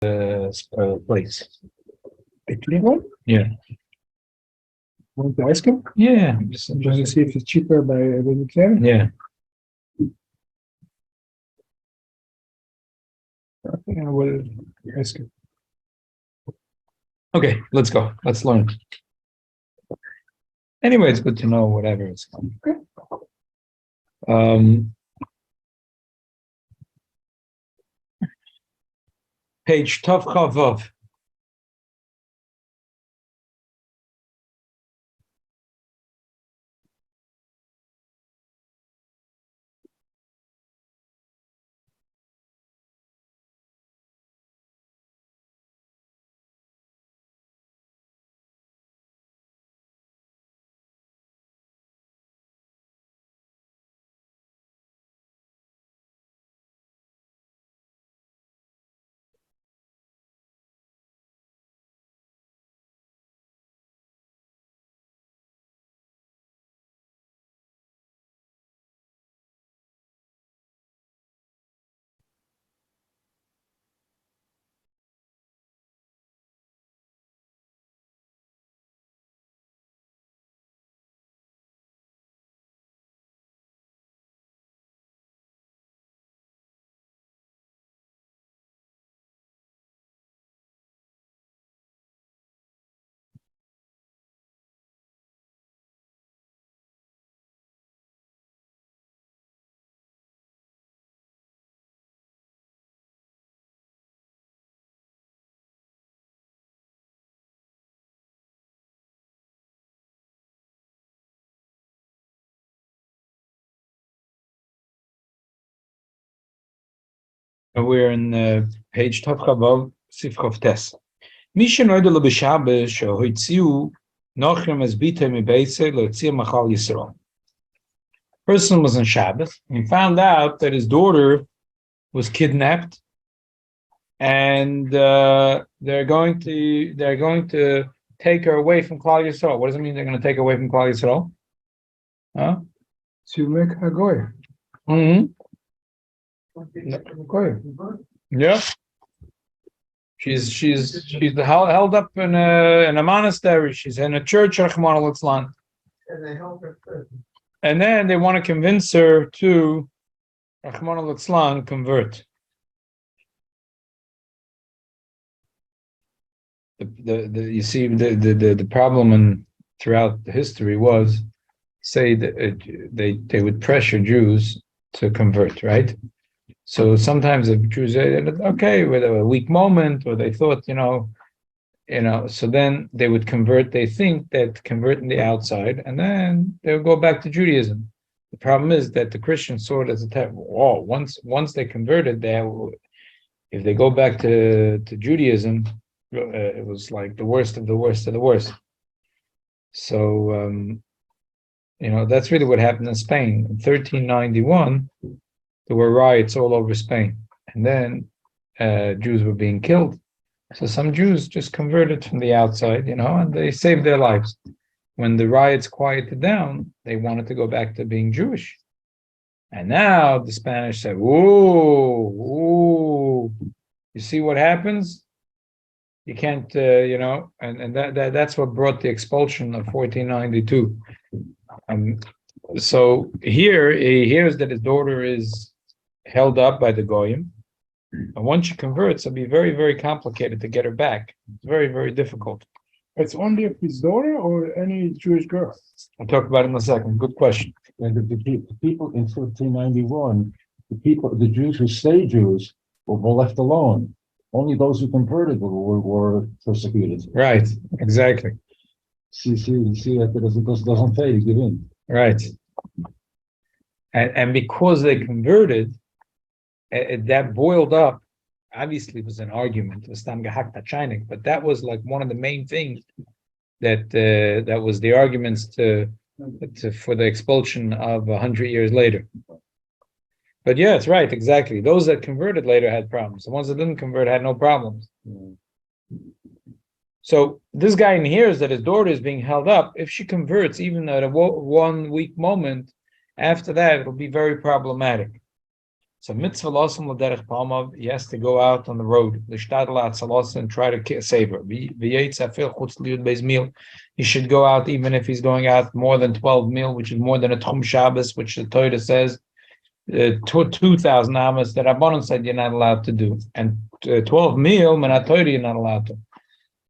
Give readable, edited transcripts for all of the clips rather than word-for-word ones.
place. A clean one? Yeah. Want to ask him? Yeah. Just to see if it's cheaper by Vayeitzei? Yeah. Okay, I will ask him. Okay, let's go. Let's learn. Anyway, it's good to know whatever it's called. Page Tov Chavav. We're in page Tov Chavav Sifchov Tes. Misha noidel b'Shabbos shehoitziu nochem as bitei mibeitzei lotzia machal Yisrael. Person was on Shabbos and he found out that his daughter was kidnapped, and they're going to take her away from Klal Yisrael. What does it mean they're going to take her away from Klal Yisrael? Huh? To make a goy. Mm-hmm. Goy. Yeah. She's held up in a monastery. She's in a church, Rahman al-Islam. And then they want to convince her to Rahman al-Islam convert. You see the problem throughout the history was, say that they would pressure Jews to convert, right? So sometimes the Jews said, okay, with a weak moment, or they thought, so then they would convert. They think that convert in the outside, and then they would go back to Judaism. The problem is that the Christians saw it as a once they converted, if they go back to Judaism, it was like the worst of the worst of the worst. So that's really what happened in Spain in 1391. There were riots all over Spain, and then Jews were being killed. So some Jews just converted from the outside, and they saved their lives. When the riots quieted down, they wanted to go back to being Jewish. And now the Spanish said, "Ooh, you see what happens? You can't, and that's what brought the expulsion of 1492." So here he hears that his daughter is held up by the Goyim, and once she converts, it'll be very, very complicated to get her back. It's very, very difficult. It's only if his daughter or any Jewish girl? I'll talk about it in a second. Good question. And the people in 1491, the Jews who stayed Jews were left alone. Only those who converted were persecuted. Right, exactly. See that it doesn't pay to give in. Right. And because they converted, that boiled up. Obviously, it was an argument. It was Stam Gehakt Chainik, but that was like one of the main things that was the arguments for the expulsion of 100 years later. But yeah, it's right, exactly. Those that converted later had problems. The ones that didn't convert had no problems. So this guy hears that his daughter is being held up. If she converts, even at a 1 week moment, after that, it'll be very problematic. So mitzvah losum l'derech palmav, he has to go out on the road, l'shtadel atzalos, and try to save her. Vayeitzei afil chutz liyud beis mil. He should go out even if he's going out more than 12 mil, which is more than a tchum Shabbos, which the Torah says 2,000 amas that Rabbanon said you're not allowed to do, and 12 mil menat Torah you're not allowed to.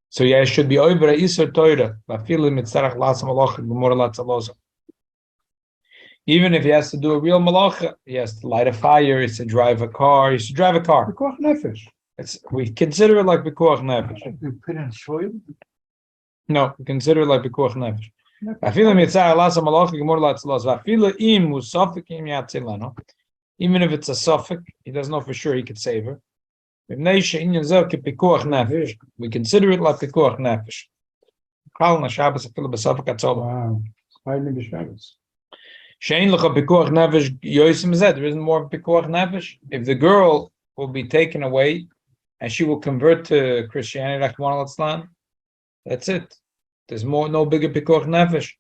So yeah, it should be over a iser Torah. Even if he has to do a real malacha, he has to light a fire, he has to drive a car, he should drive a car. Pikuach nefesh. We consider it like Pikuach Nefesh. You put in soil? No, we consider it like Pikuach Nefesh. Even if it's a suffix, he doesn't know for sure he could save her. We consider it like Pikuach Nefesh. Wow. Hiding the Shabbos. There isn't more Pikuach Nefesh. If the girl will be taken away and she will convert to Christianity, that's it. There's no bigger Pikuach Nefesh.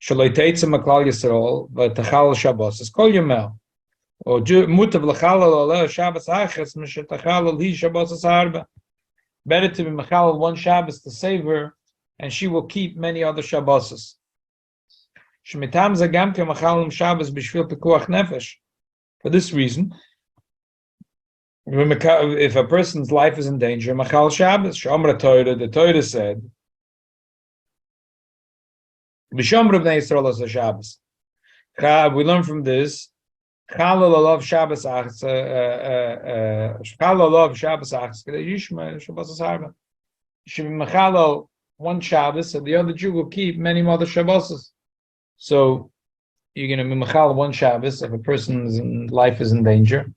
Shaloi Teitzim Maklal Yisrael, v'tachal Shabbos. It's called Yomel. Or mutav l'chalal oleh Shabbos achas m'shetachalal hi Shabbos harba. Better to be mechalal one Shabbos to save her, and she will keep many other Shabboses. Shemitam zagam ke mechalal Shabbos b'shvil Pikuach Nefesh. For this reason, if a person's life is in danger, machal Shabbos. Shomra Torah, the Torah said, "B'shomra b'nei Yisrael as a Shabbos." We learn from this. Chalal olav Shabbos achas. Chalal olav Shabbos achas. Yishma Shabbos harba. Should be mechalal one Shabbos, and the other Jew will keep many other Shabboses. So you're going to be mechal one Shabbos if a person's life is in danger.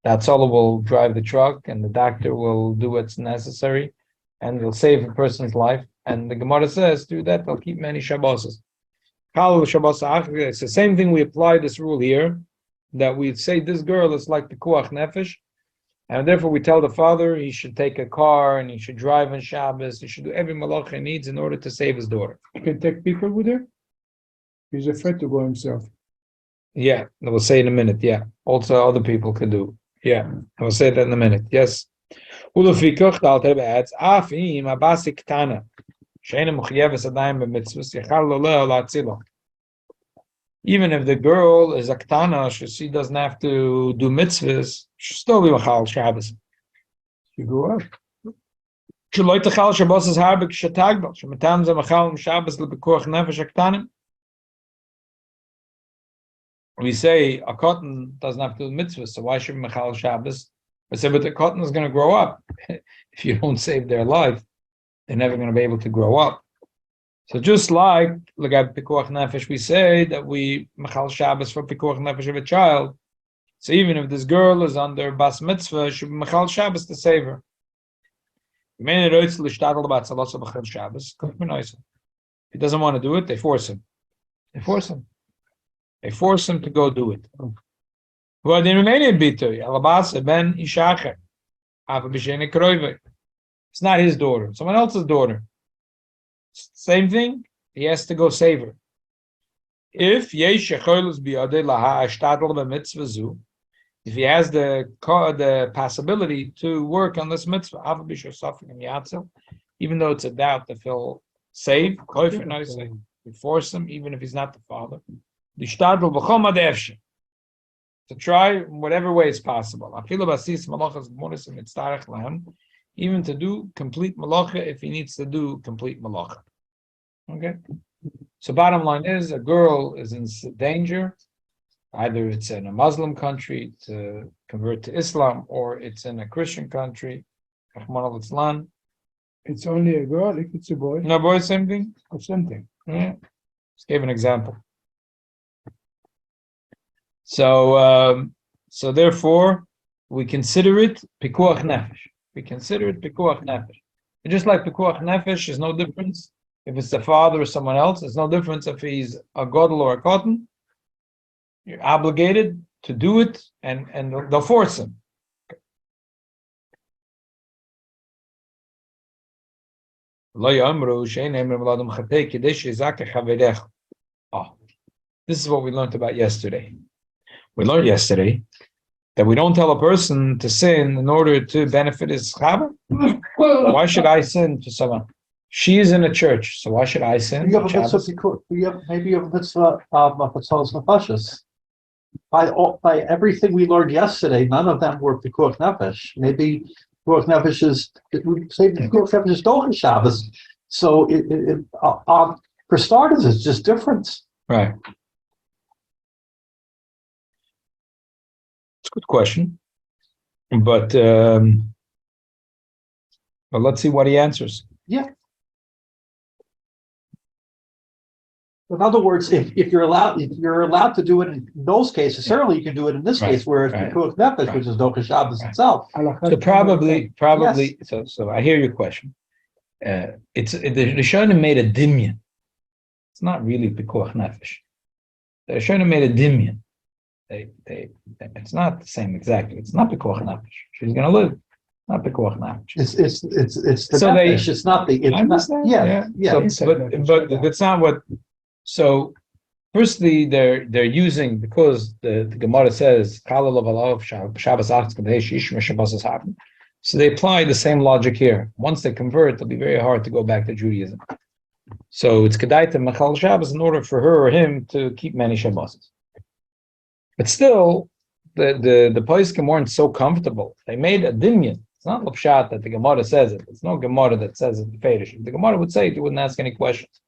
The Hatzalah will drive the truck, and the doctor will do what's necessary, and they'll save a person's life. And the Gemara says, through that, they'll keep many Shabboses. It's the same thing we apply this rule here, that we say this girl is like the Pikuach Nefesh, and therefore we tell the father he should take a car, and he should drive on Shabbos, he should do every malach he needs in order to save his daughter. You can take people with her? He's afraid to go himself. Yeah, I will say in a minute. Yeah, also other people can do. Yeah, I will say that in a minute. Yes. Even if the girl is a ktana, she doesn't have to do mitzvahs, she'll still be machal Shabbos. You go up. We say a cotton doesn't have to do mitzvahs, so why should mechal Shabbos? I say, but the cotton is going to grow up. If you don't save their life, they're never going to be able to grow up. So just like at Pikuach Nefesh, we say that we mechal Shabbos for Pikuach Nefesh of a child. So even if this girl is under bas mitzvah, she should be mechal Shabbos to save her. If he doesn't want to do it, they force him. They force him to go do it. It's not his daughter, someone else's daughter. Same thing, he has to go save her. If he has the possibility to work on this mitzvah, even though it's a doubt that he'll save, we force him, even if he's not the father. To try whatever way is possible. Even to do complete malacha if he needs to do complete malacha. Okay? So bottom line is, a girl is in danger. Either it's in a Muslim country to convert to Islam, or it's in a Christian country. It's only a girl if it's a boy. No, boy, same thing? Or something. Yeah. Just gave an example. So therefore, we consider it Pikuach Nefesh. We consider it Pikuach Nefesh. And just like Pikuach Nefesh, there's no difference if it's the father or someone else. There's no difference if he's a Godel or a Cotton. You're obligated to do it, and they'll force him. Oh, this is what we learned about yesterday. We learned yesterday that we don't tell a person to sin in order to benefit his chava? Why should I sin to someone? She is in a church, so why should I sin? You have a mitzvah, maybe you have a mitzvah of Parshas. By everything we learned yesterday, none of them were pikuach nefesh. Maybe pikuach nefesh is Dochen Shabbos. So for starters, it's just different. Right. It's a good question, but let's see what he answers. Yeah. In other words, if you're allowed to do it in those cases, certainly you can do it in this case where it's pikuach nefesh, which is Dochen Shabbos itself. So probably. Yes. So I hear your question. The Rishonim made a dimyan. It's not really pikuach nefesh. The Rishonim made a dimyan. It's not the same exactly. It's not pikuach nefesh. She's going to live. Not pikuach nefesh. It's the so nefesh. It's not the. It's not. Yeah. So, but that's not what. So, firstly, they're using, because the Gemara says so they apply the same logic here. Once they convert, it'll be very hard to go back to Judaism. So it's kedaita mechal Shabbos in order for her or him to keep many Shabbos. But still, the poskim weren't so comfortable. They made a dimyan. It's not l'pshat that the Gemara says it. It's no Gemara that says it. The Gemara would say it. You wouldn't ask any questions.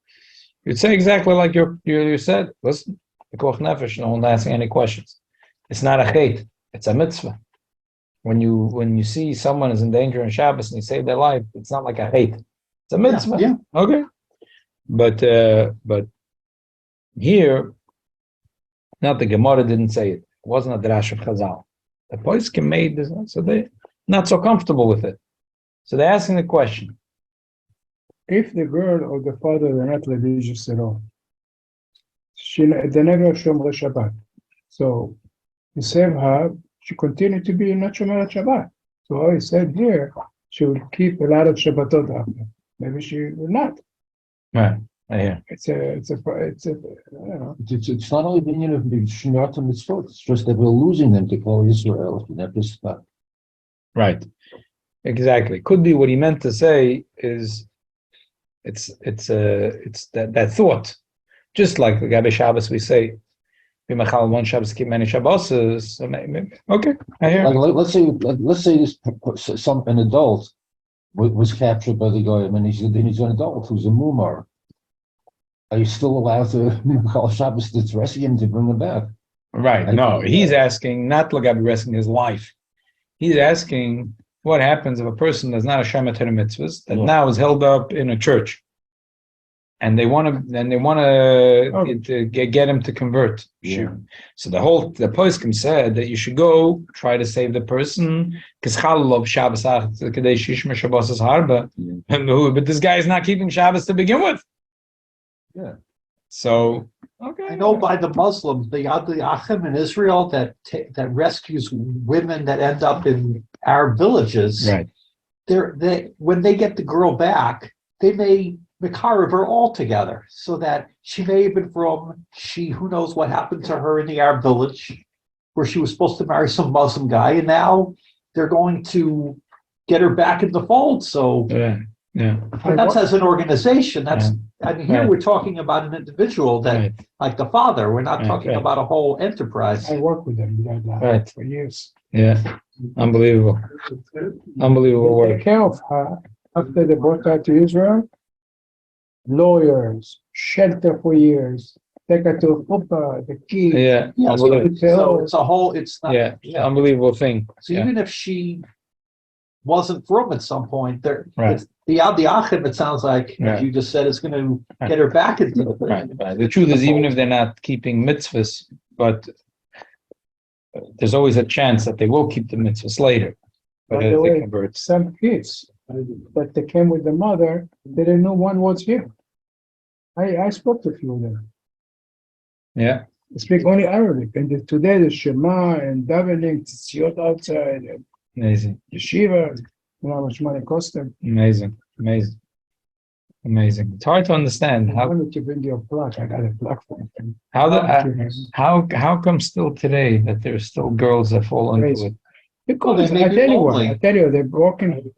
You'd say exactly like you said. Listen, the koch nefesh, no one asking any questions. It's not a chait. It's a mitzvah. When you see someone is in danger in Shabbos and you save their life, it's not like a hate. It's a mitzvah. Yeah. Okay. But here, not the Gemara didn't say it. It wasn't a drash of Chazal. The poskim made this, so they're not so comfortable with it. So they're asking the question. If the girl or the father are not religious at all, they never Shomrei Shabbat. So you save her, she continued to be not Shomrei Shabbat. So I said here, she will keep a lot of Shabbatot after. Maybe she will not. Right. I hear. It's I don't know. It's not only the union of the Shemot and Mitzvot. It's just that we're losing them to call Israel. Right. Exactly. Could be what he meant to say is. It's that thought, just like the Gabi Shabbos we say, "B'machal one Shabbos keep many Shabbos." Okay, I hear. Let's say this an adult was captured by the goyim, and he's an adult who's a mumar. Are you still allowed to B'machal Shabbos to rescue him to bring him back? Right. No, he's asking not Lagabi rescuing his life. He's asking. What happens if a person that's not a Shema Torah mitzvahs that now is held up in a church, and they want to get him to convert? Yeah. So the poskim said that you should go try to save the person because Shabbos harba, but this guy is not keeping Shabbos to begin with. Yeah. So okay. I know by the Muslims, the Achim in Israel that rescues women that end up in Arab villages. Right. When they get the girl back, they may makarev her altogether, so that she may have been who knows what happened to her in the Arab village, where she was supposed to marry some Muslim guy, and now they're going to get her back in the fold. So but that's as an organization. Here we're talking about an individual that, like the father. We're not talking about a whole enterprise. I work with them for years. Yeah, unbelievable work. Take care of her after they brought her to Israel. Lawyers, shelter for years. Take her to Chuppah, the key. Yeah, so it's a whole. It's not. Yeah, unbelievable thing. So even if she wasn't from at some point, there. Right. The Achim, it sounds like, as you just said, is going to get her back into the thing. Right. The truth is, even if they're not keeping mitzvahs, but there's always a chance that they will keep the mitzvahs later. But By the way, they convert. some kids that they came with the mother, they didn't know one was here. I spoke to a few of them. Yeah. They speak only Arabic. And today the Shema and davening, tzitziyot outside, and Amazing. yeshiva. You know how much money it cost them. Amazing. Amazing. It's hard to understand I how wanted to bring you a plug. I got a plug for him. how come still today that there's still girls that fall into Crazy. it. Because they may I be tell you what, lonely. I tell you, they're broken.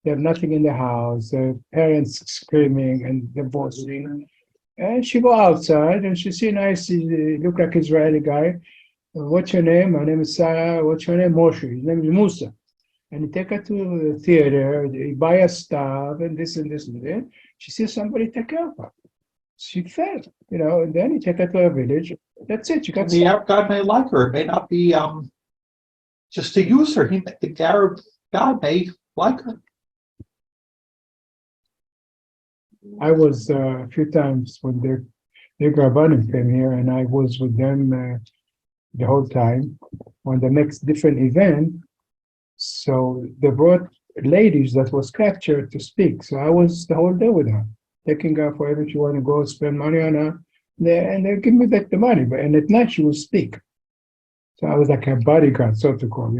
They have nothing in the house. Their parents screaming and divorcing. And she go outside and she see a nice, look like Israeli guy. What's your name? My name is Sarah. What's your name? Moshe. His name is Musa. And he take her to the theater. He buy her stuff and this and this and that. She sees somebody take care of her. She fell, and then he take her to a village. That's it. She got The Arab guy may like her. It may not be just to use her. The Arab guy may like her. I was a few times when their Rabbanim came here, and I was with them the whole time on the next different event. So they brought ladies that was captured to speak. So I was the whole day with her, taking her wherever she want to go, spend money on her, and they give me back the money. And at night she would speak. So I was like her bodyguard, so to call,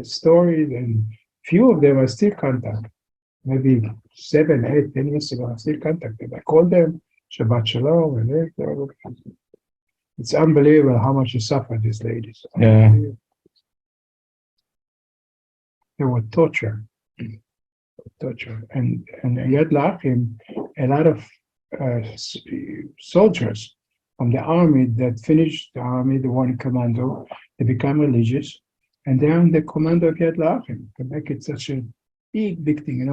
stories, and few of them I still contact. Maybe 7, 8, 10 years ago, I still contact them. I call them, Shabbat Shalom, and it's unbelievable how much they suffer, these ladies. Yeah. They were torture. And Yad Lachim, a lot of soldiers from the army that finished the army, the one commando, they become religious, and they're on the commando of Yad Lachim. They make it such a big thing,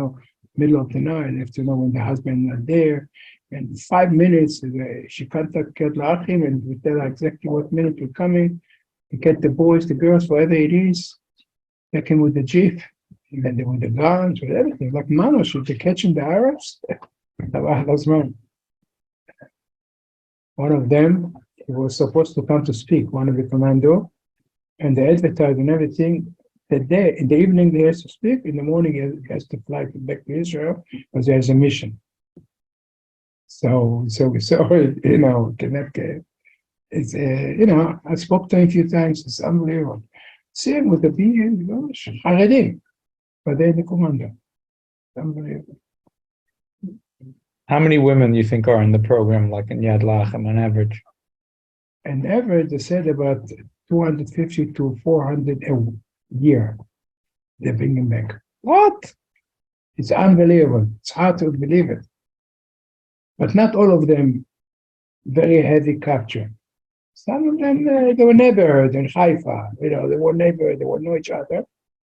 middle of the night, you have to know when the husband is not there. And 5 minutes, she contacts Yad Lachim and we tell her exactly what minute we're coming. We get the boys, the girls, whatever it is, take him with the jeep, and then with the guns, with everything. Like Manosh, they're catching the Arabs. One of them, he was supposed to come to speak, one of the commando, and they advertised and everything. That day, in the evening, he has to speak. In the morning, he has to fly back to Israel because there's a mission. So we saw it, it's, I spoke to him a few times. It's unbelievable. Same with the being, Haredim, but they're the commander. Unbelievable. How many women you think are in the program, like in Yad Lachem, on average? On average, they said about 250 to 400 a year. They bring him back. What? It's unbelievable. It's hard to believe it. But not all of them very heavy capture. Some of them, they were neighborhood in Haifa. They were neighbors, they would know each other.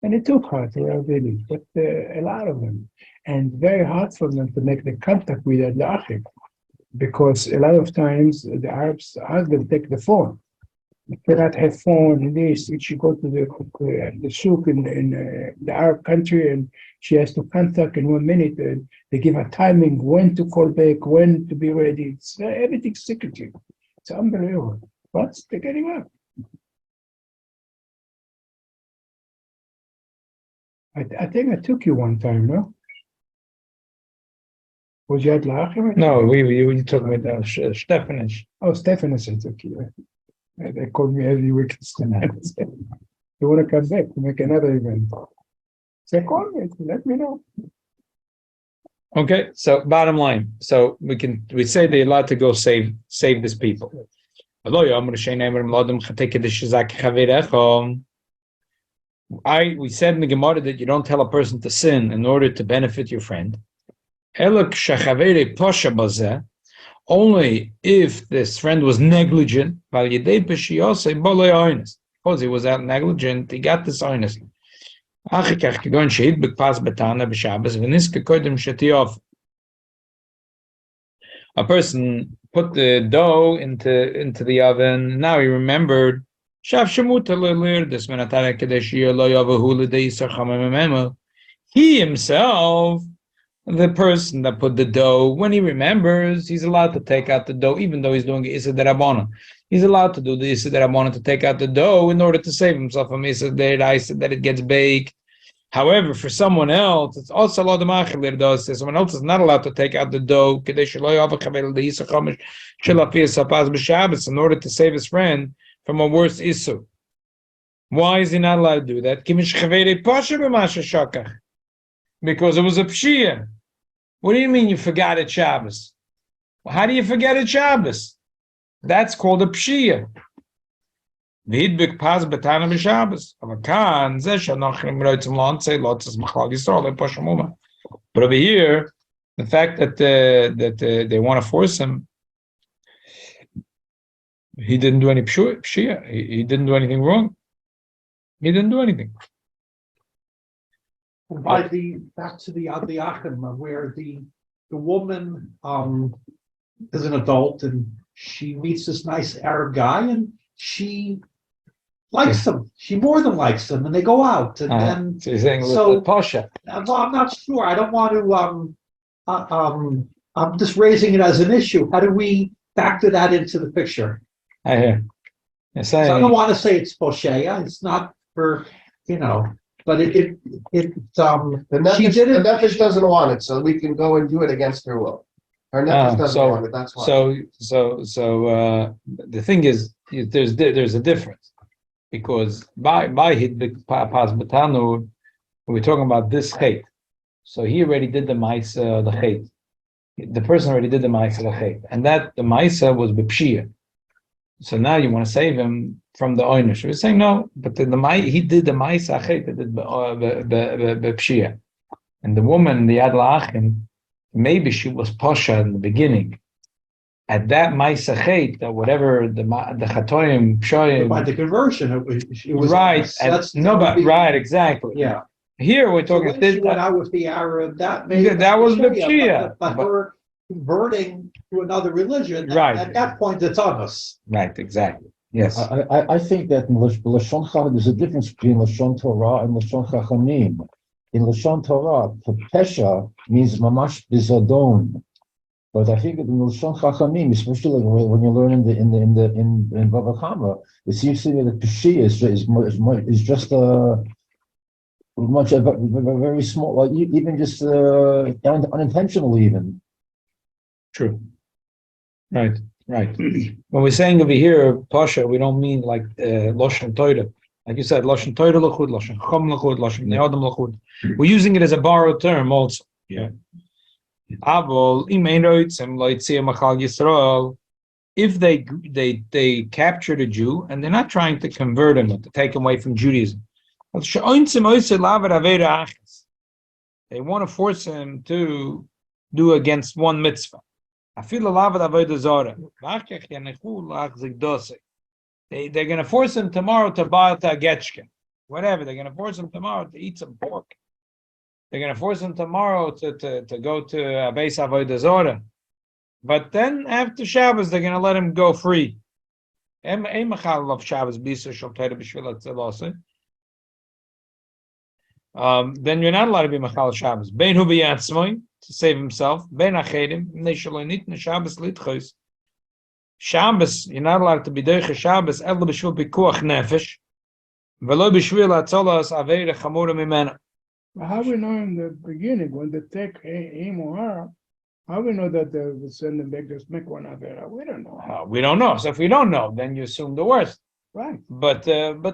And it took her to their village. But a lot of them. And very hard for them to make the contact with the Achim. Because a lot of times the Arabs ask them to take the phone. You cannot have phone in this. She go to the souk in the Arab country, and she has to contact in 1 minute. And they give her timing, when to call back, when to be ready. It's everything's secretive. It's unbelievable. But they're getting up. I think I took you one time, no? Was you at Lachim? No, you took me down, Stefanish. Oh, Stephanus, I took you. They called me every week. You want to come back to make another event? So call me, let me know. Okay, so bottom line. So we say they're allowed to go save these people. We said in the Gemara that you don't tell a person to sin in order to benefit your friend. Only if this friend was negligent, because he was out negligent, he got this honest. A person put the dough into the oven. Now he remembered. He himself, the person that put the dough, when he remembers, he's allowed to take out the dough, even though he's doing Issa Derabbanan. He's allowed to do the Issa Derabbanan to take out the dough in order to save himself from Issa Deraisa, that it gets baked. However, for someone else, it's also allowed to machir does. Someone else is not allowed to take out the dough in order to save his friend from a worse issue. Why is he not allowed to do that? Because it was a pshia. What do you mean you forgot at Shabbos? Well, how do you forget at Shabbos? That's called a pshia. V'hidbik pas betana b'Shabbos. Avakan zeh shanochim roitzim lontzei lotzes machal yisrael le'poshamuma. But over here, the fact that they want to force him, he didn't do any pshia. He didn't do anything wrong. He didn't do anything. Back to the Achim, where the woman is an adult and she meets this nice Arab guy and she likes him. She more than likes him, and they go out. And then So you're saying so- Pasha. well, I'm not sure. I don't want to. I'm just raising it as an issue. How do we factor that into the picture? I hear. You're So I don't saying want to say it's poshea. It's not for but it The She nefesh, did it- the nefesh doesn't want it, so we can go and do it against her will. Her nefesh doesn't so- want it, that's why. so the thing is there's a difference because by pas betanu we're talking about this hate. So he already did the ma'isa the hate. The person already did the ma'isa the hate, and that the ma'isa was b'pshia. So now you want to save him from the oynish. We're saying no, but he did the ma'isa hate, did b'pshia, and the woman, the Adla Achim, maybe she was pasha in the beginning. At that ma'isa hate, or whatever the chatoim pshoyim, by the conversion, it was right? Right, exactly. Yeah. Here we're So talking. when she went out with the Arab, that made it That was poshea, b'pshia. but her converting to another religion, Right. at that point, it's on us. Right, exactly. Yes. I think that in Lashon Chacham, there's a difference between Lashon Torah and Lashon Chachamim. In Lashon Torah, Pesha means mamash bizadon. But I think that in Lashon Chachamim, especially when you learn in Bava Kama, it seems to me that Pesha is just a very small, like even just unintentional even. True. Right. When we're saying over here, Pasha, we don't mean like Lashon Torah. Like you said, Lashon Torah Lachud, Lashon Chum Lachud, Lashon Ne'adam Lachud. We're using it as a borrowed term also. Yeah. Avol, if they captured a Jew and they're not trying to convert him or to take him away from Judaism. They want to force him to do against one mitzvah. They're going to force him tomorrow to buy a getchkin. Whatever. They're going to force him tomorrow to eat some pork. They're going to force him tomorrow to go to a Beis Avodah Zorah. But then after Shabbos, they're going to let him go free. Then you're not allowed to be Machal Shabbos. Bein hu b'yatzmoi, to save himself. Bein achedim, mnei shelo nitne Shabbos litchos. Shabbos, you're not allowed to be doiche Shabbos, elo b'shvil pikuach nefesh, velo b'shvil atzolas aveira chamura mimena. But how we know in the beginning, when they take him or her, how we know that they will send them back to make one avera? We don't know. We don't know. So if we don't know, then you assume the worst. Right. But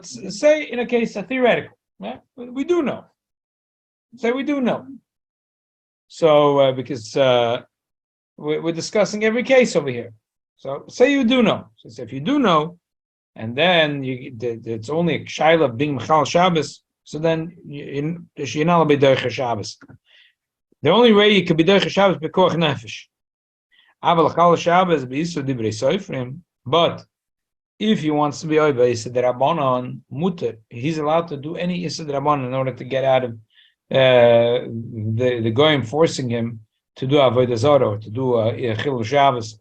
say in a case theoretical, yeah, we do know. Say we do know. So because we're discussing every case over here. So say you do know. So if you do know, and then it's only a shaila of being Machal Shabbos, so then you're not be Derech Shabbos. The only way you could be Derech Shabbos is B'koach Nefesh. Aval Chal Shabbos b'Yisur Divrei Sofrim. But if he wants to be over Yisur D'Rabbanan Muter, he's allowed to do any Yisur D'Rabbanan in order to get out of the goyim forcing him to do Avodah Zarah or to do Chilul Shabbos.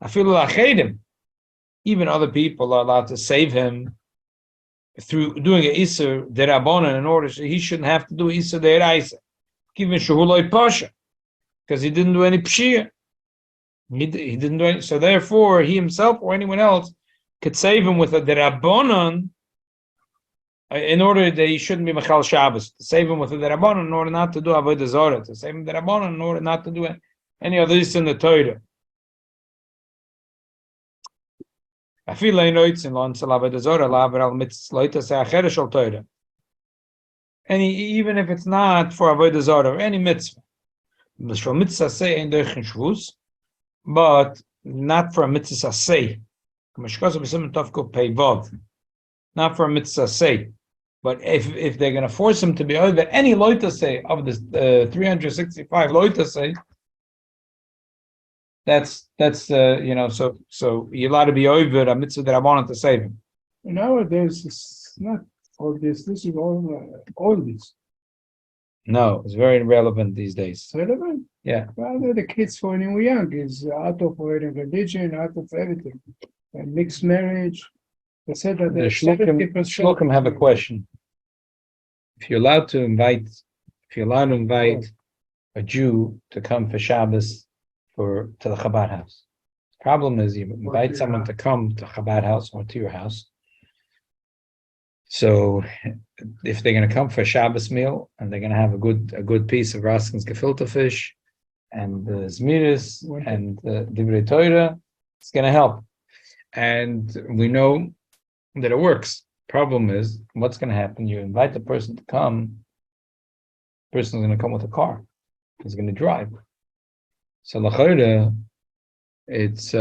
Afilu Achedim. Even other people are allowed to save him through doing a Isser D'Rabbanan in order so he shouldn't have to do Isser D'Oraisa. Even Shehuloi Pasha, because he didn't do any Pshia. He didn't do any, so therefore he himself or anyone else could save him with a D'Rabbanan in order that he shouldn't be Machal Shabbos. To save him with a D'Rabbanan in order not to do Avodah Zarah. To save him D'Rabbanan in order not to do any of this in the Torah. And even if it's not for Avodah Zarah or any mitzvah, for mitzvah say in der Shvus, but not for a mitzvah say. Not for a mitzvah say. But if they're going to force him to be over any loita say of the 365 loita say, that's so you're allowed to be over a mitzvah that I wanted to save him. Nowadays, it's not all this. This is all this. No, it's very irrelevant these days. It's relevant. Yeah. Rather, the kids when they were young is out of religion, out of everything, and mixed marriage. They said that The there's Shlokim have a question. If you're allowed to invite a Jew to come for Shabbos to the Chabad house. Problem is you invite someone to come to Chabad house or to your house. So if they're going to come for a Shabbos meal and they're going to have a good piece of Raskin's gefilte fish and Zmiris and Divrei Torah, it's going to help. And we know that it works. Problem is, what's going to happen? You invite the person to come. The person is going to come with a car. He's going to drive. So l'chayda, it's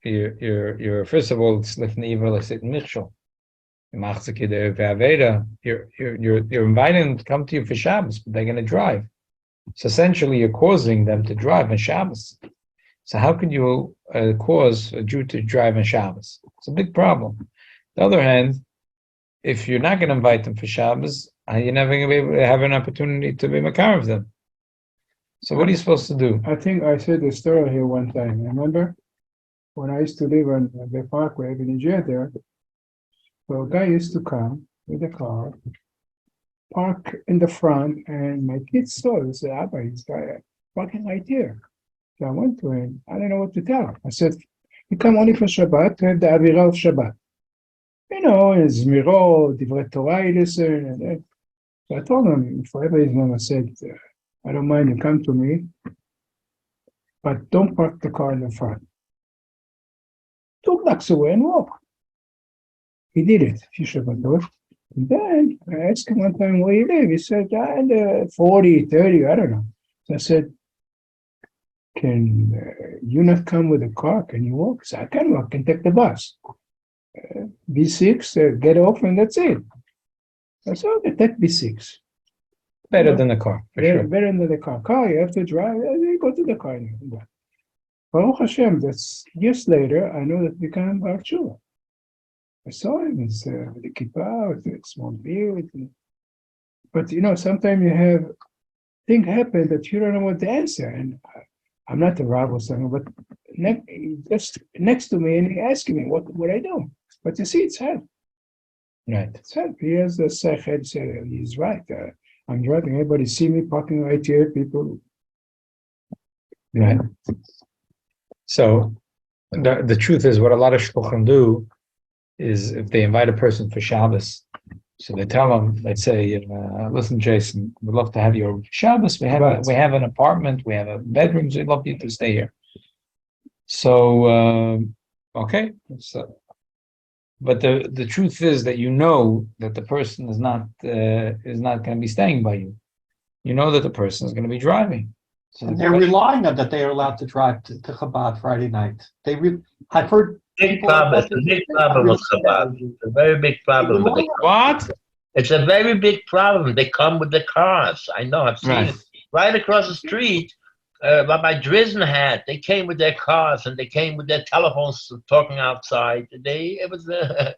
you're first of all it's lifnei evil like Satan Michshol. You're inviting them to come to you for Shabbos, but they're going to drive. So essentially, you're causing them to drive on Shabbos. So how could you cause a Jew to drive on Shabbos? It's a big problem. On the other hand, if you're not going to invite them for Shabbos, you're never going to be able to have an opportunity to be makar of them. So what are you supposed to do? I think I said the story here one time. Remember when I used to live on the Parkway in there? So a guy used to come with a car, park in the front, and my kids saw it. They said, "Abba, he's parking right here." So I went to him. I don't know what to tell him. I said, "You come only for Shabbat to have the Avira of Shabbat. It's Miro, Divrei Torah, you listen." And then, so I told him, forever his mama said, "I don't mind you come to me, but don't park the car in the front. 2 blocks away and walk." He did it, few Shabbatot. And then I asked him one time where you live. He said, 40, 30, I don't know. So I said, "Can you not come with a car? Can you walk?" He said, "I can walk, I can take the bus. B6, get off, and that's it." I said, "Okay, take B6. Better than the car, for sure. Better than the car. Car, you have to drive. You go to the car. Baruch Hashem, that's years later, I know that became Bar Tshuva. I saw him with the kippah, with the small beard. But sometimes you have things happen that you don't know what to answer. And I'm not a rabbi or something, but just next to me, and he asking me what I do. But you see, it's hard. Right. It's hard. He has the sechel. He's right. I'm driving. Everybody see me parking right here. People. Right. So the truth is, what a lot of shluchim do is if they invite a person for Shabbos, so they tell them, let's say, "Listen, Jason, we'd love to have you over for Shabbos. We have an apartment, we have bedrooms. We'd love you to stay here." So okay, but the truth is that that the person is not going to be staying by you. You know that the person is going to be driving. So and they're relying on that they are allowed to drive to Chabad Friday night. I've heard Big problem. It's a big problem with Chabad. It's a very big problem with the What? It's a very big problem. They come with the cars. I know. I've seen it. Right across the street, Rabbi Drizzen they came with their cars and they came with their telephones talking outside. It was a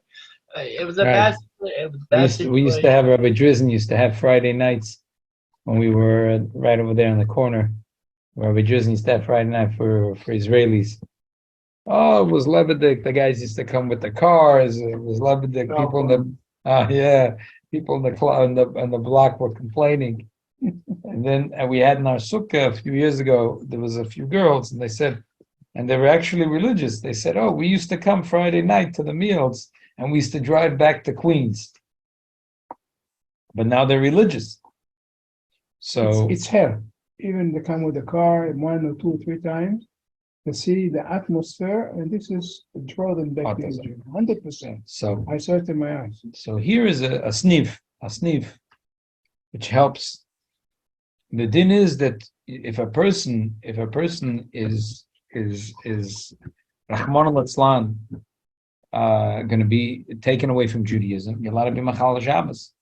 bad situation. We used to have Rabbi Drizzen used to have Friday nights when we were right over there in the corner. Rabbi Drizzen used to have Friday night for Israelis. Oh, it was Lebedik. The guys used to come with the cars. It was Lebedik. People in the block were complaining. And then we had in our sukkah a few years ago, there was a few girls, and they said, and they were actually religious. They said, "Oh, we used to come Friday night to the meals, and we used to drive back to Queens." But now they're religious. So it's hell. Even they come with a car 1 or 2 or 3 times to see the atmosphere, and this is draw them back to Israel 100%. So I saw it in my eyes. So here is a sniv, which helps the din is that if a person is Rahman al-Islam, going to be taken away from Judaism, you're allowed to be Machal Shabbos.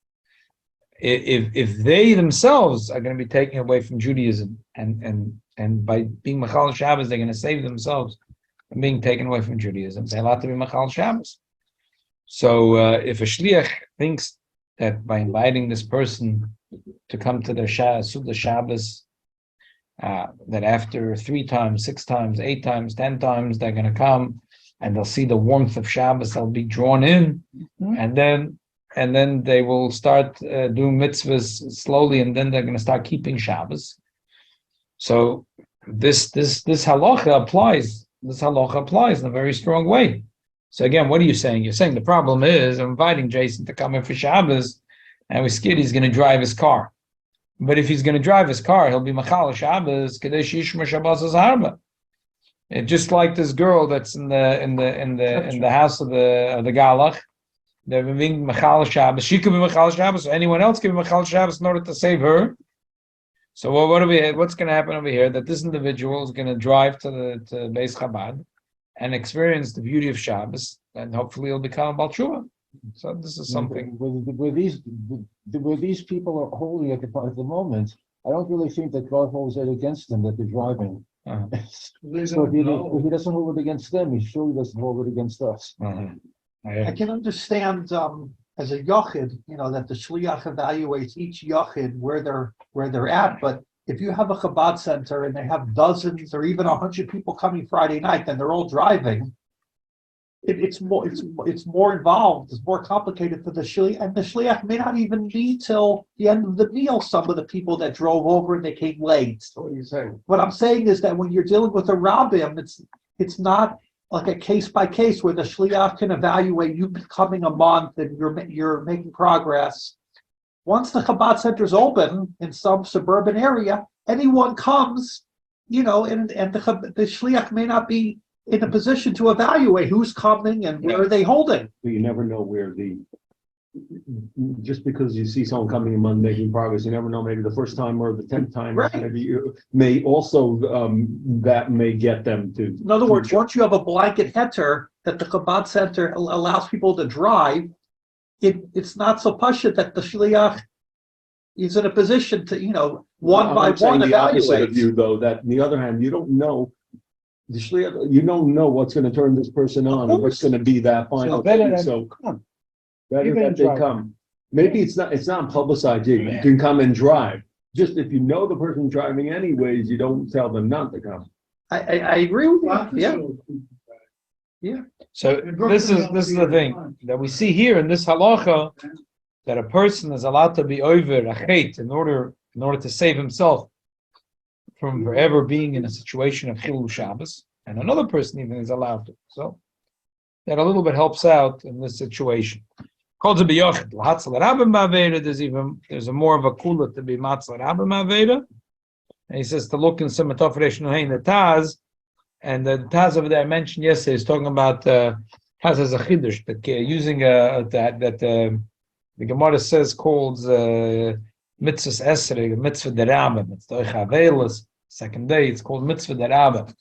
If they themselves are going to be taken away from Judaism, and by being Machal Shabbos, they're going to save themselves from being taken away from Judaism, they're allowed to be Machal Shabbos. So if a shliach thinks that by inviting this person to come to their Suda Shabbos, that after 3 times, 6 times, 8 times, 10 times, they're going to come and they'll see the warmth of Shabbos, they'll be drawn in, and then they will start doing mitzvahs slowly, and then they're going to start keeping Shabbos. So this halacha applies. This halacha applies in a very strong way. So again, what are you saying? You're saying the problem is I'm inviting Jason to come in for Shabbos, and we're scared he's going to drive his car. But if he's going to drive his car, he'll be Machal Shabbos, Kadesh Yishma Shabbos Harba. Just like this girl that's in the house of the Galach, they're being Machal Shabbos. She could be Machal Shabbos, or anyone else could be Machal Shabbos in order to save her. So what's going to happen over here? That this individual is going to drive to Beis Chabad and experience the beauty of Shabbos, and hopefully he'll become a Baal Tshuva. So this is something. Where these people are holy at the moment, I don't really think that God holds it against them that they're driving. So if he doesn't hold it against them, he surely doesn't hold it against us. I can understand as a yochid, that the shliach evaluates each yochid where they're at. But if you have a Chabad center and they have dozens or even 100 people coming Friday night, and they're all driving, it's more involved. It's more complicated for the shliach, and the shliach may not even be till the end of the meal. Some of the people that drove over and they came late. What are you saying? What I'm saying is that when you're dealing with a rabbim, it's not like a case by case where the shliach can evaluate you becoming a month and you're making progress. Once the Chabad center is open in some suburban area, anyone comes, and the shliach may not be in a position to evaluate who's coming and where are they holding. But you never know where just because you see someone coming in and making progress, you never know, maybe the first time or the 10th time, Right. maybe you may also, that may get them to. In other words, once you have a blanket heter that the Chabad center allows people to drive, it's not so pashut that the shliach is in a position to, one by one the opposite evaluate. of you, though, that on the other hand, you don't know. The shliach, you don't know what's going to turn this person on and what's going to be that final better thing. So come. better Even that they drive. come. Maybe it's not publicized. You can come and drive. Just if you know the person driving anyways, you don't tell them not to come. I agree with you. Yeah. So this is the thing that we see here in this halacha, that a person is allowed to be over a chet in order to save himself from forever being in a situation of Chilul Shabbos, and another person even is allowed to. So that a little bit helps out in this situation. There's a more of a kula to be matzah rabim aveda, and he says to look in some Tafresh Nuhain the Taz, and the Taz over there I mentioned yesterday is talking about Taz as a chiddush that using that the Gemara says called mitzvahs esrei, mitzvah derabim. It's the Chavelis. Second day, it's called mitzvah derabim.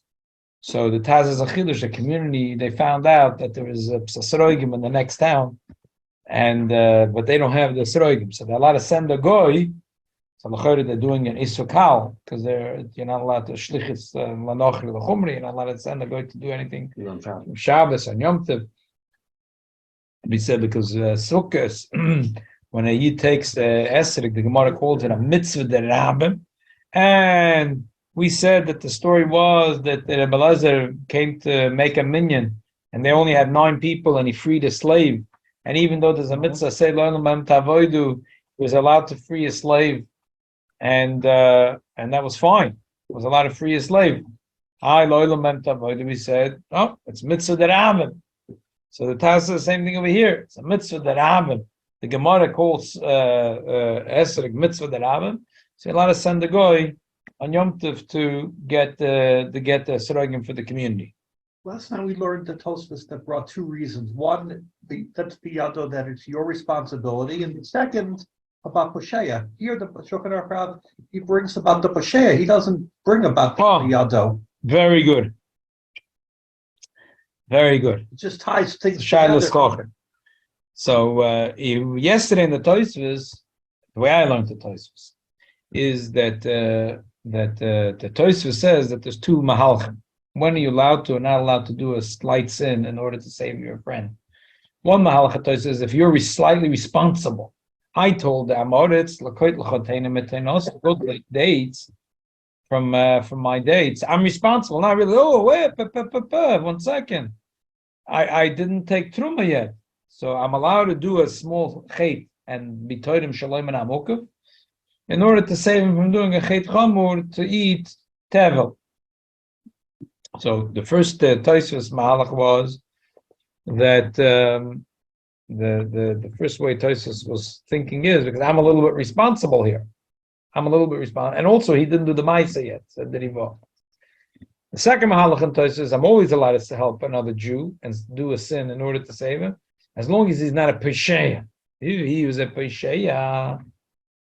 So the Taz is a chiddush. The community, they found out that there was a psasroigim in the next town, and but they don't have the sroigim, so they're allowed to send a goy. So they're doing an isukal because you're not allowed to shlichus lanoch l'chumri. You're not allowed to send a goy to do anything from Shabbos and Yom Tov. We said because Sukkos, when a yid takes the esrog, the Gemara calls it a mitzvah derabim, and we said that the story was that Rabbi Elazar came to make a minyan, and they only had 9 people, and he freed a slave. And even though there's a mitzvah, say lo tavodu, he was allowed to free a slave, and that was fine. He was allowed to free a slave. We said, oh, it's mitzvah derabim. So the Taz says the same thing over here. It's a mitzvah derabim. The Gemara calls esrog mitzvah derabim. So you're allowed to send the goy on Yom Tov to get the srogim for the community. Last time we learned the Tosfos that brought 2 reasons. One, that's biyado, that it's your responsibility, and the second, about Posheya. Here, the Shulchan Aruch, he brings about the Posheya. He doesn't bring about the Yado. Very good. Very good. It just ties things Shaila together. Skocher. So yesterday in the Tosfos, the way I learned the Tosfos is that the Tosfos says that there's two mahalchim. When are you allowed to or not allowed to do a slight sin in order to save your friend? One mahalcha Tosfos is if you're slightly responsible. I told the Amoritz lakoit l'choteinu metenos to go to dates from my dates. I'm responsible, not really. Oh wait, 1 second. I didn't take truma yet. So I'm allowed to do a small chet and be toidim shalom and amukav in order to save him from doing a chet chamur to eat tevel. So the first Tosfos mahalach was that the first way Tosfos was thinking is because I'm a little bit responsible here. I'm a little bit responsible, and also he didn't do the ma'aseh yet. Said that he will. The second mahalach in Tosfos is I'm always allowed to help another Jew and do a sin in order to save him. As long as he's not a pesheya. If he was a pesheya,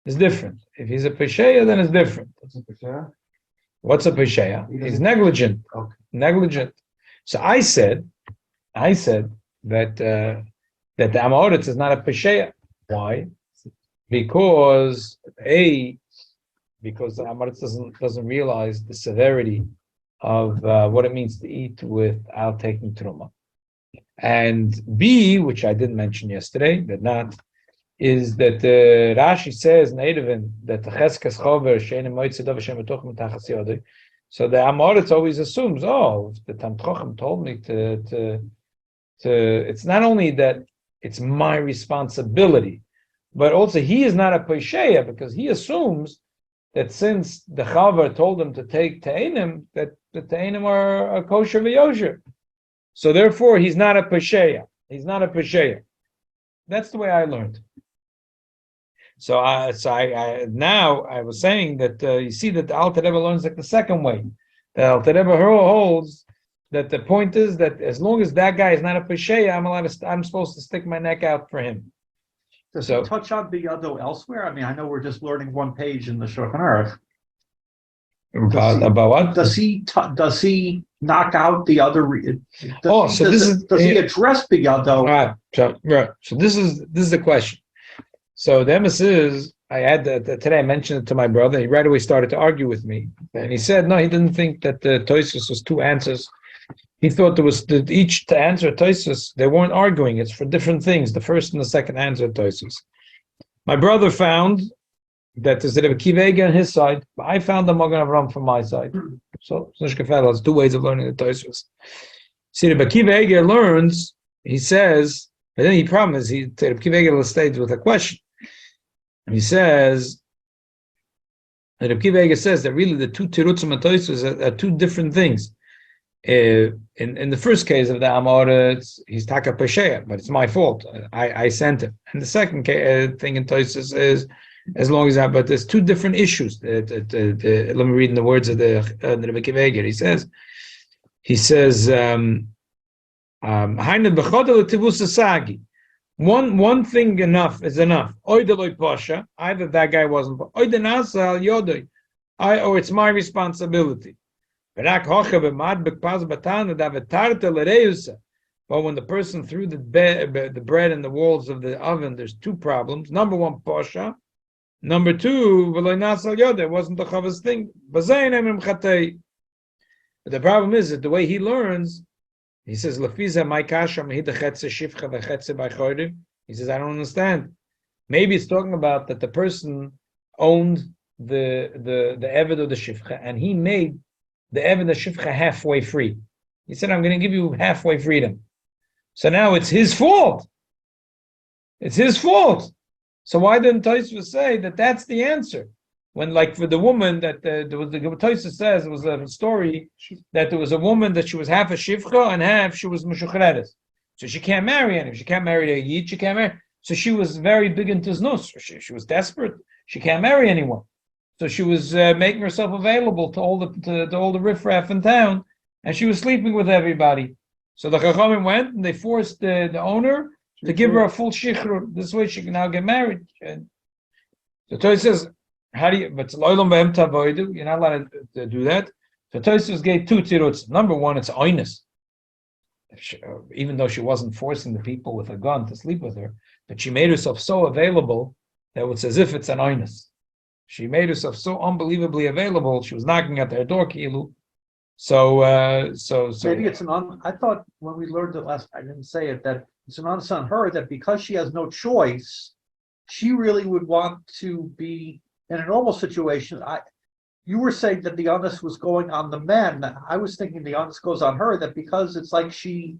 it's different. If he's a pesheya, then it's different. What's a pesheya? He's negligent. Okay. Negligent. So I said that the Amoritz is not a pesheya. Why? Because the Amoritz doesn't realize the severity of what it means to eat without taking truma. And B, which I didn't mention yesterday, is that Rashi says in Eidevin that the Cheskes Chover Shein Moitzedav Hashem B'toch Mitachas Yodei. So the Amoritz always assumes, if the Tam Chochem told me to. It's not only that it's my responsibility, but also he is not a Pesheya because he assumes that since the Chaver told him to take Te'enim, that the Te'enim are kosher v'yosher. So therefore, he's not a Pesheya. He's not a Pesheya. That's the way I learned. So I was saying that you see that the Alter Rebbe learns like the second way. The Alter Rebbe holds that the point is that as long as that guy is not a Pesheya, I'm supposed to stick my neck out for him. Does he touch on the Yado elsewhere? I mean, I know we're just learning one page in the Shulchan Aruch. About what? Does he knock out the other? Does he address the Yado? Right. So this is the question. So the emphasis is I had today. I mentioned it to my brother. He right away started to argue with me, and he said no, he didn't think that the Tosfos was two answers. He thought there was each to answer Tosfos. They weren't arguing; it's for different things. The first and the second answer Tosfos. My brother found that there's a Rebbe Kivega on his side, but I found the Magen Avraham from my side. So there's two ways of learning the Tosfos. See, Rebbe Kivega learns. He says, but then the problem is Rebbe Kivega stays with a question. He says, Rebbe Kivega says that really the two tirutzim and Tosfos are two different things. In the first case of the Amoritz, he's taka pesheya, but it's my fault. I sent him. And the second thing in Tosfos is as long as that, but there's two different issues. Let me read in the words of the Rebbe Kivega. He says, one thing enough is enough. Either that guy wasn't, or it's my responsibility. But when the person threw the bread in the walls of the oven, there's two problems. Number one, pasha. Number two, it wasn't the chavas thing. But the problem is that the way he learns, he says, he says, I don't understand. Maybe it's talking about that the person owned the eved of the shifcha, and he made the eved of the shifcha halfway free. He said, I'm going to give you halfway freedom. So now it's his fault. It's his fault. So why didn't Tosfos say that that's the answer? When, like for the woman that Tosfos says, it was a story that there was a woman that she was half a shivcha and half she was mushuchredes. So she can't marry anyone. She can't marry a yid. She can't marry. So she was very big into znus. She was desperate. She can't marry anyone. So she was making herself available to all the riffraff in town, and she was sleeping with everybody. So the Chachamim went and they forced the owner to give her a full shichrut. This way she can now get married. And The Torah says, how do you, but loylam behem tavoidu, you're not allowed to do that. So Tosfos gave two tiruts. Number one, it's oinus. Even though she wasn't forcing the people with a gun to sleep with her, but she made herself so available that it's as if it's an oinus. She made herself so unbelievably available. She was knocking at their door, kilu. So Maybe it's I thought when we learned it last, I didn't say it, that it's an onus on her that because she has no choice, she really would want to be in a normal situation. You were saying that the onus was going on the men. I was thinking the onus goes on her, that because it's like she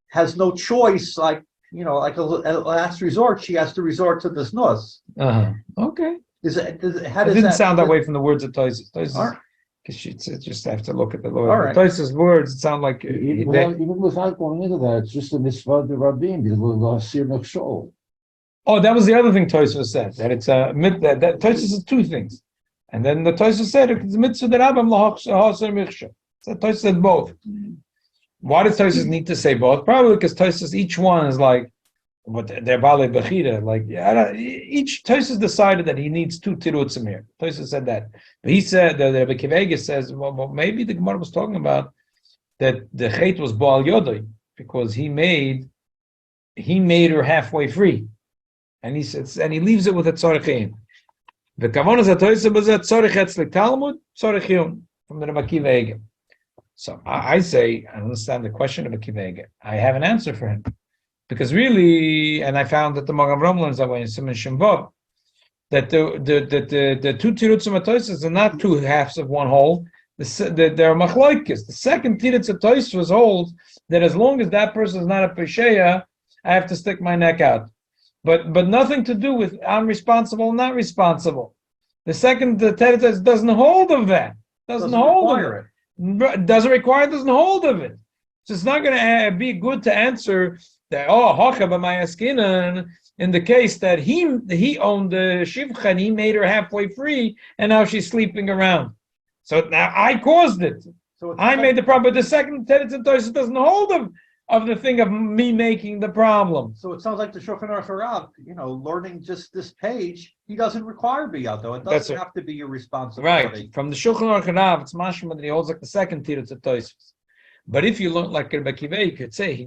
has no choice, like, you know, like a last resort, she has to resort to this nus. Okay. It didn't sound that way from the words of Tosfos. Because she just have to look at the Lord. All right. Tosfos' words sound like Even without going into that, it's just a mitzvah of the Rabbi, because oh, that was the other thing Tosfos said, that it's a that Tosfos is two things. And then the Tosfos said it's a mitzvah that Abam lahasar michsha. So Tosfos said both. Why does Tosfos need to say both? Probably because Tosfos, each one is like, but they're Bale Bechira, like, each Tosfos decided that he needs two tirutzim here. Tosfos said that. But he said, that Rabbi Kivega says, well, maybe the Gemara was talking about that the Chet was Baal Yodai, because he made her halfway free. And he says, and he leaves it with a tzorich. The Kavon is a Tosfos was a tzorich etzlik Talmud, tzorich yun, from the Rabbi Kivega. So I say, I understand the question of Rabbi Kivega. I have an answer for him. Because really, and I found that the Magen Avraham learns that way in Siman Shemvav, that the two tirutzim of Tosfos are not two halves of one whole. They're machloikis. The second tirutz of Tosfos holds that as long as that person is not a pesheya, I have to stick my neck out. But nothing to do with I'm responsible, not responsible. The second tirutz doesn't hold of that. Doesn't hold of it. Doesn't require. Doesn't hold of it. So it's not going to be good to answer that, in the case that he owned the shivcha and he made her halfway free and now she's sleeping around. So now I caused it. So I made the problem. But the second teretz of Tosfos doesn't hold of the thing of me making the problem. So it sounds like the Shulchan Aruch Rav, learning just this page, he doesn't require biyad, though. It doesn't have to be your responsibility. Right. From the Shulchan Aruch Rav, it's mashma that he holds like the second teretz of Tosfos. But if you learn like Rabbi Kiva, you could say he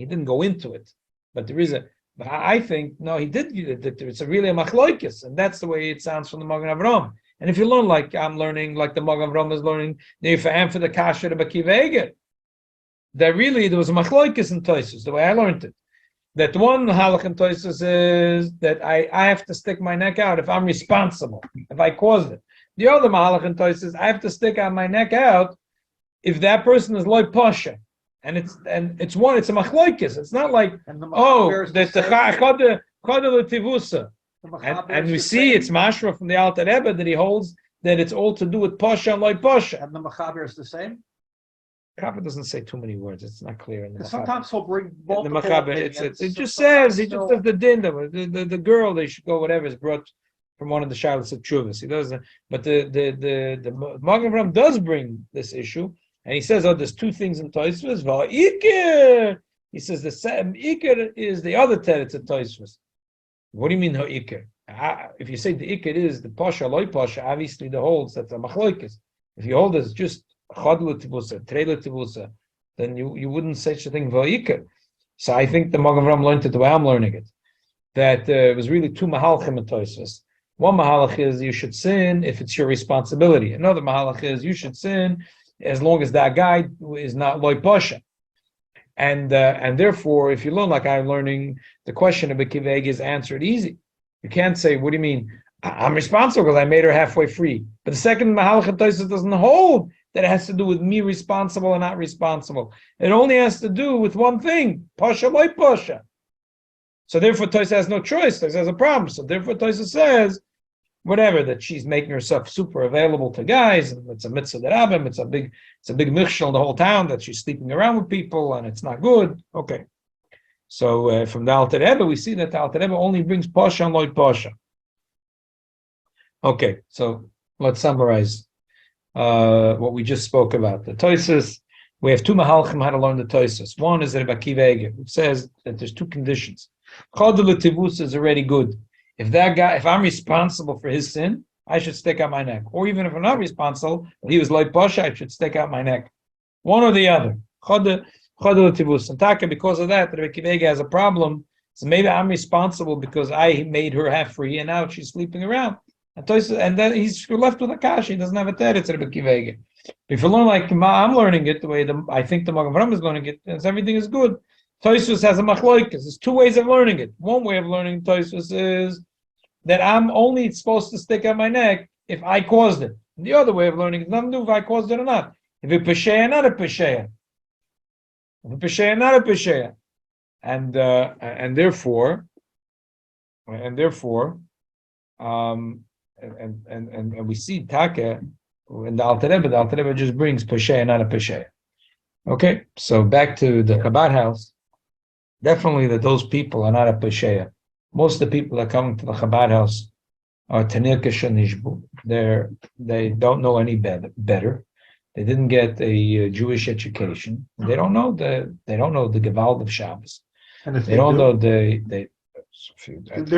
didn't go into it. But there is but I think, no, he did. It's really a machloikis, and that's the way it sounds from the Magen Avraham. And if you learn like I'm learning, like the Magen Avraham is learning, for the kasha Rabbi Kiva, that really there was a machloikis in Tosfos, the way I learned it. That one halach in Tosfos is that I have to stick my neck out if I'm responsible, if I caused it. The other halach in Tosfos is I have to stick out my neck out if that person is loy pasha. And it's a machloikis. It's not like that's the chada l'tivusa. And we see it's mashra from the Alter Rebbe that he holds that it's all to do with pasha and loy pasha. And the machaber is the same. Machaber doesn't say too many words. It's not clear in the machaber. Sometimes he'll bring the machaber. It just says he just does the din. The girl they should go whatever is brought from one of the shalos of Chuvas. He doesn't. But the Magen Avraham does bring this issue. And he says, there's two things in Tosfos. Va'ikir. He says the ikir is the other teretz of Tosfos. What do you mean ha'ikir? If you say the ikir is the pasha, loy pasha, obviously the holds that's a machloikis. If you hold it's just chad l'tivusa, trei l'tivusa, then you wouldn't say such a thing va'ikir. So I think the Magen Avraham learned it the way I'm learning it. That it was really two mahalchim in Tosfos. One mahalach is you should sin if it's your responsibility. Another mahalach is you should sin as long as that guy is not loy pasha. And therefore, if you learn like I'm learning, the question of Kiveg is answered easy. You can't say, what do you mean? I'm responsible because I made her halfway free. But the second Mahalach Tosfos doesn't hold that it has to do with me responsible and not responsible. It only has to do with one thing, pasha loy pasha. So therefore, Tosfos has no choice. Tosfos has a problem. So therefore, Tosfos says, whatever, that she's making herself super available to guys, and it's a mitzvah derabim, it's a big michshel in the whole town that she's sleeping around with people, and it's not good. Okay, so from the Alter Rebbe, we see that the Alter Rebbe only brings pasha and loy pasha. Okay, so let's summarize what we just spoke about. The Tosfos, we have two mahalchim how to learn the Tosfos. One is Rabbi Kiva Eger, who says that there's two conditions. Chadul l'tivus is already good. if I'm responsible for his sin, I should stick out my neck. Or even if I'm not responsible, if he was like Pasha, I should stick out my neck. One or the other. And Taka, because of that, Rabbi Kivega has a problem. So maybe I'm responsible because I made her half free and now she's sleeping around. And then he's left with a kash. He doesn't have a teretz, Rabbi Kivega. If you learn like I'm learning it, the way I think the Magen Avraham is learning it, everything is good. Tosfos has a machloikas. There's two ways of learning it. One way of learning Tosfos is that I'm only supposed to stick out my neck if I caused it. And the other way of learning is nothing to do if I caused it or not. If it's pesheya, not a pesheya. If it's pesheya, not a pesheya. And therefore, we see Taka in the Alter Rebbe just brings pesheya, not a pesheya. Okay, so back to the Chabad house. Definitely that those people are not a pesheya. Most of the people that come to the Chabad house are Tanir Nishbu. They don't know any better. They didn't get a Jewish education. They don't know the Gewalt of Shabbos. And if They don't know there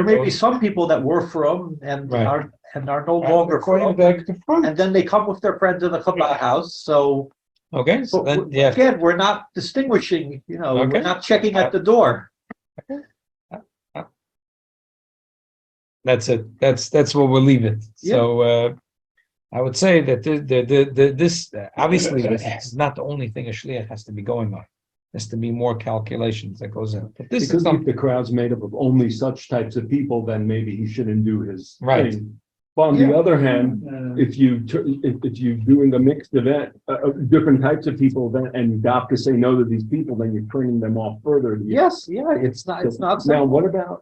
may be some people that were from and Right. are no longer According from, back to front. and then they come with their friends in the Chabad house. So, Okay, so but then yeah. again, we're not distinguishing. Okay. We're not checking at the door. That's it. That's what we'll leave it. Yeah. So I would say that this obviously this is not the only thing a shliach has to be going on. There's to be more calculations that goes in. But this is Because if something the crowd's made up of only such types of people, then maybe he shouldn't do his Right. thing. But on the other hand, if you're doing a mixed event, different types of events, and you have to say no to these people, then you're turning them off further. Yes, yeah, it's not. Now, simple. what about,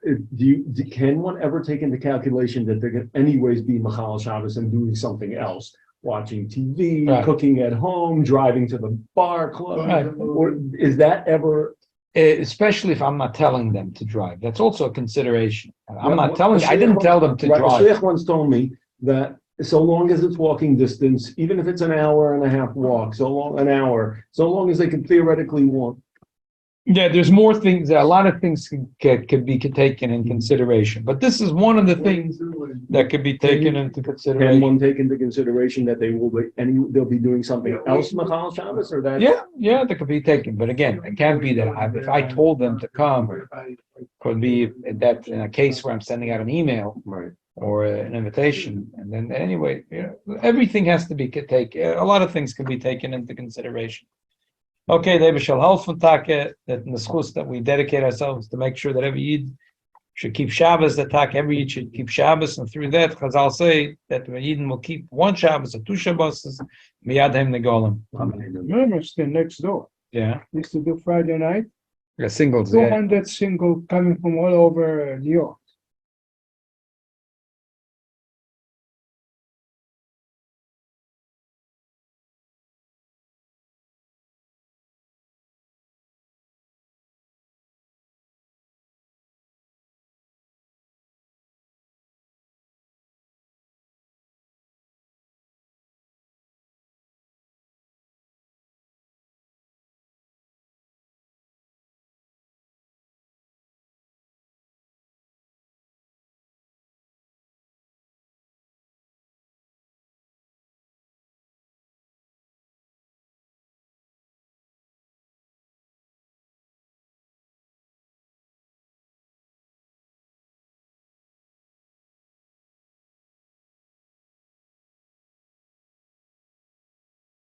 can one ever take into calculation that they're going to anyways be Machal Shabbos and doing something else? Watching TV, Right. cooking at home, driving to the bar club? Right. Or is that ever? especially if I'm not telling them to drive. That's also a consideration. I'm not telling. A I didn't shliach tell them to Right, a drive. shliach once told me that so long as it's walking distance, even if it's an hour and a half walk, so long as they can theoretically walk. Yeah, there's more things. A lot of things could be taken in consideration, but this is one of the things that could be taken into Can consideration. one take into consideration that they'll be doing something else Machal Shabbos, or that? Yeah, that could be taken. But again, it can't be that if I told them to come, could be that in a case where I'm sending out an email Right. or an invitation, and then anyway, everything has to be taken. A lot of things can be taken into consideration. Okay, they shall help from Taka that in the schus that we dedicate ourselves to make sure that every Yid should keep Shabbos. That Taka every Yid should keep Shabbos, and through that, Chazal say that the Yidden will keep one Shabbos or two Shabbos. Miyadhem negolim. Remember, still next door. Yeah, Used to do Friday night. singles. 200 single coming from all over New York.